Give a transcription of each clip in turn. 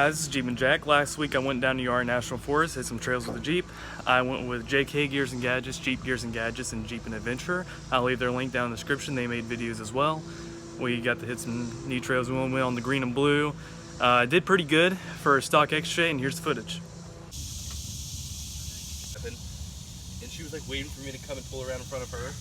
guys, this is Jeepin Jack. Last week I went down to uwharrie National Forest, hit some trails with a Jeep. I went with JK Gears and Gadgets, Jeep Gears and Gadgets, and Jeepin Adventure. I'll leave their link down in the description. They made videos as well. We got to hit some neat trails. We went on the green and blue. Did pretty good for a stock XJ, and here's the footage. And she was like waiting for me to come and pull around in front of her.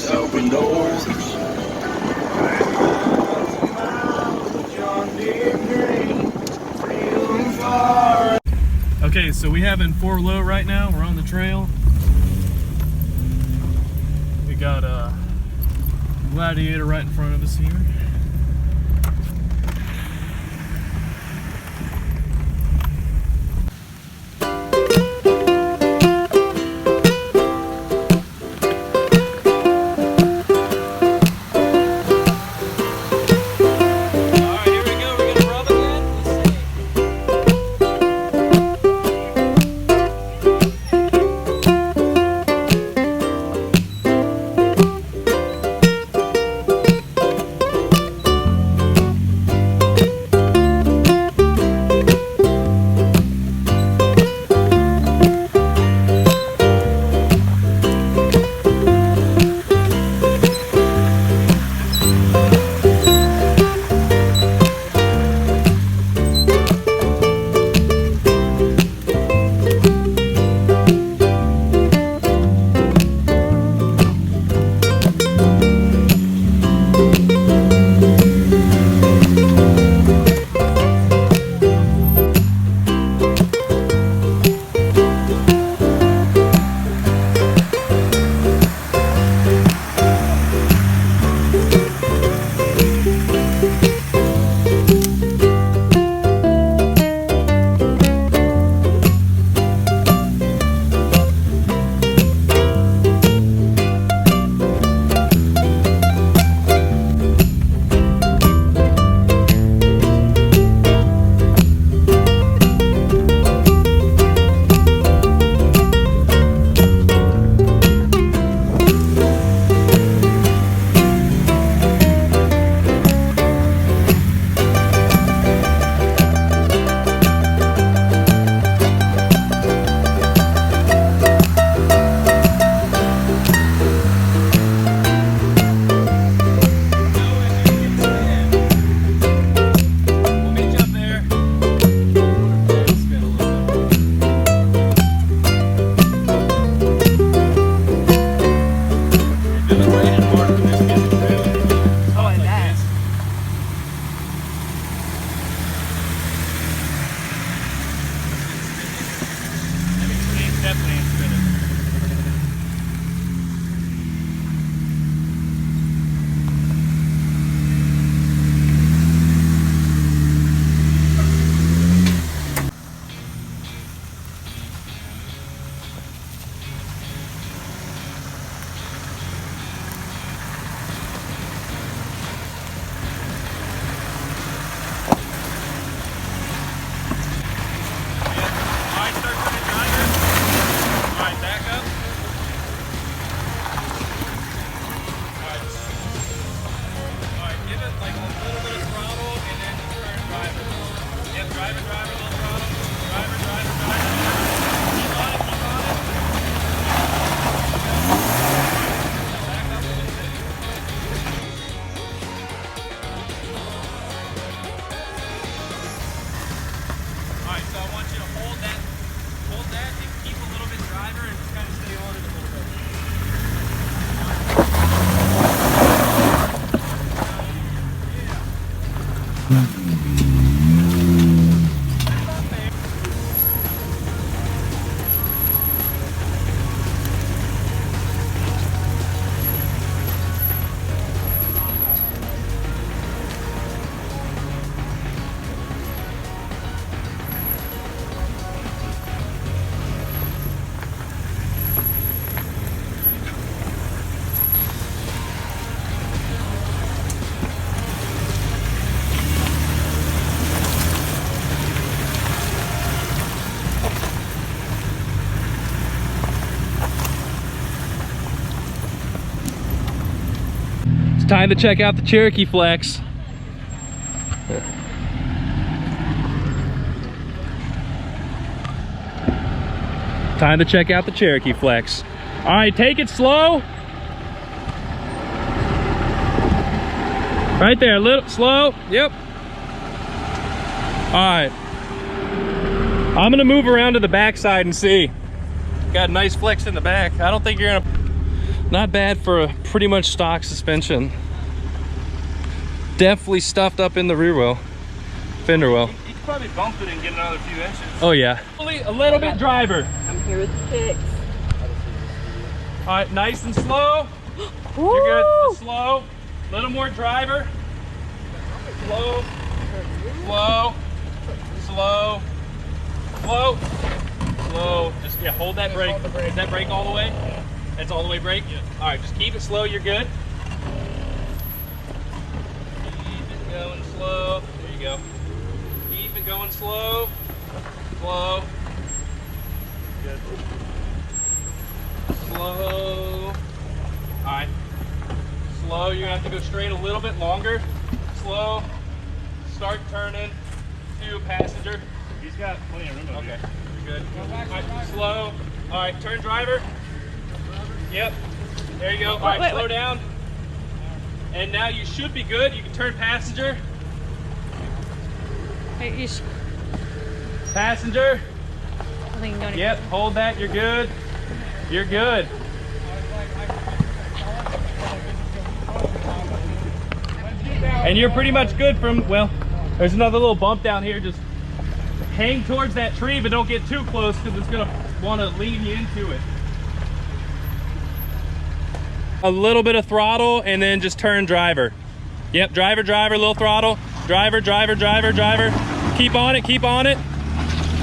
Open doors. Okay, so we have in 4 low right now. We're on the trail. We got a gladiator right in front of us here. It's time to check out the Cherokee Flex. Time to check out the Cherokee Flex. All right, take it slow. Right there, a little slow. Yep. All right. I'm gonna move around to the back side and see. Got a nice flex in the back. I don't think you're gonna. Not bad for a pretty much stock suspension. Definitely stuffed up in the rear wheel, fender well. You could probably bump it and get another few inches. Oh yeah. A little bit driver. I'm here with the picks. All right, nice and slow. You're good. Just slow. A little more driver. Slow. Slow. Slow. Slow. Slow. Just yeah, hold that brake. Is that brake all the way? That's all the way brake? Yeah. All right, just keep it slow. You're good. Keep it going slow. There you go. Keep it going slow. Slow. Good. Slow. All right. Slow. You're gonna have to go straight a little bit longer. Slow. Start turning to passenger. He's got plenty of room. Okay. You're good. All right. Slow. All right. Turn driver. Yep. There you go. All right. Slow down. And now you should be good. You can turn passenger. Hey, Passenger. I think you Yep. Hold that. You're good. You're good. And you're pretty much good from, well, there's another little bump down here. Just hang towards that tree, but don't get too close because it's going to want to lean you into it. A little bit of throttle and then just turn driver. Yep, driver, driver, little throttle. Driver, driver, driver, driver. Keep on it, keep on it.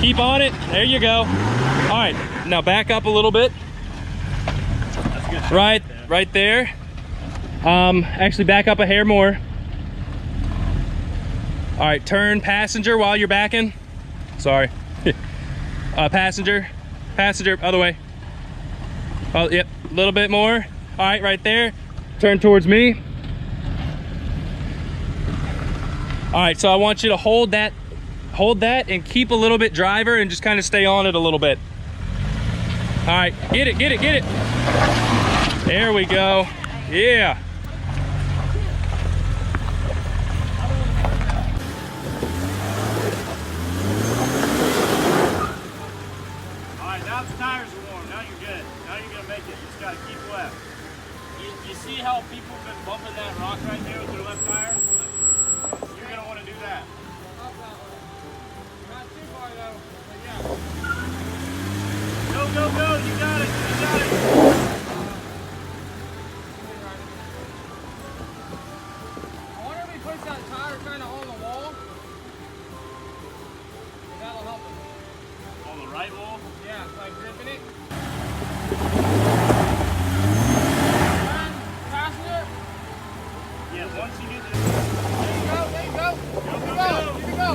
Keep on it. There you go. All right, now back up a little bit. That's good. Right there. Actually back up a hair more. All right, turn passenger while you're backing. Sorry. Passenger, other way. Oh, yep, a little bit more. All right, right there. Turn towards me. All right, so I want you to hold that and keep a little bit driver and just kind of stay on it a little bit. All right, get it, get it, get it. There we go. Yeah. Now the tires are warm. Now you're good. Now you're gonna make it. You just gotta keep left. You see how people have been bumping that rock right there with their left tire? You're gonna want to do that. Not too far though, but yeah. Go, go, go! You got it. You got it. I wonder if he puts that tire kind of on the wall. That'll help him. On the right wall. Yeah, it's like gripping it. Passenger. Yeah, once you get this. There you go, there you go. Go, Here go, we go, go. here we go.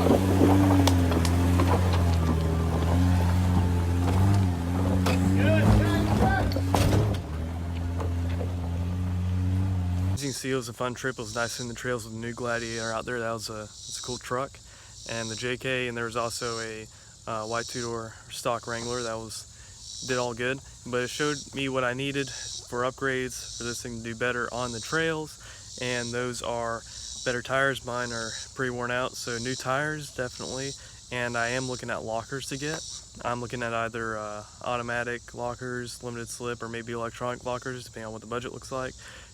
As you can see, it was a fun trip. It was nice seeing the trails with the new Gladiator out there. It's a cool truck. And the JK, and there was also a white two-door stock Wrangler that did all good. But it showed me what I needed for upgrades for this thing to do better on the trails. And those are better tires. Mine are pretty worn out, so new tires definitely. And I am looking at lockers to get. I'm looking at either automatic lockers, limited slip, or maybe electronic lockers, depending on what the budget looks like.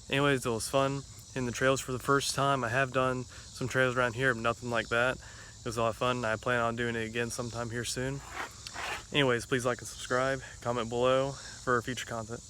Anyways, it was fun, in the trails for the first time. I have done some trails around here, but nothing like that. It was a lot of fun. I plan on doing it again sometime here soon. Anyways, please like and subscribe, comment below for future content.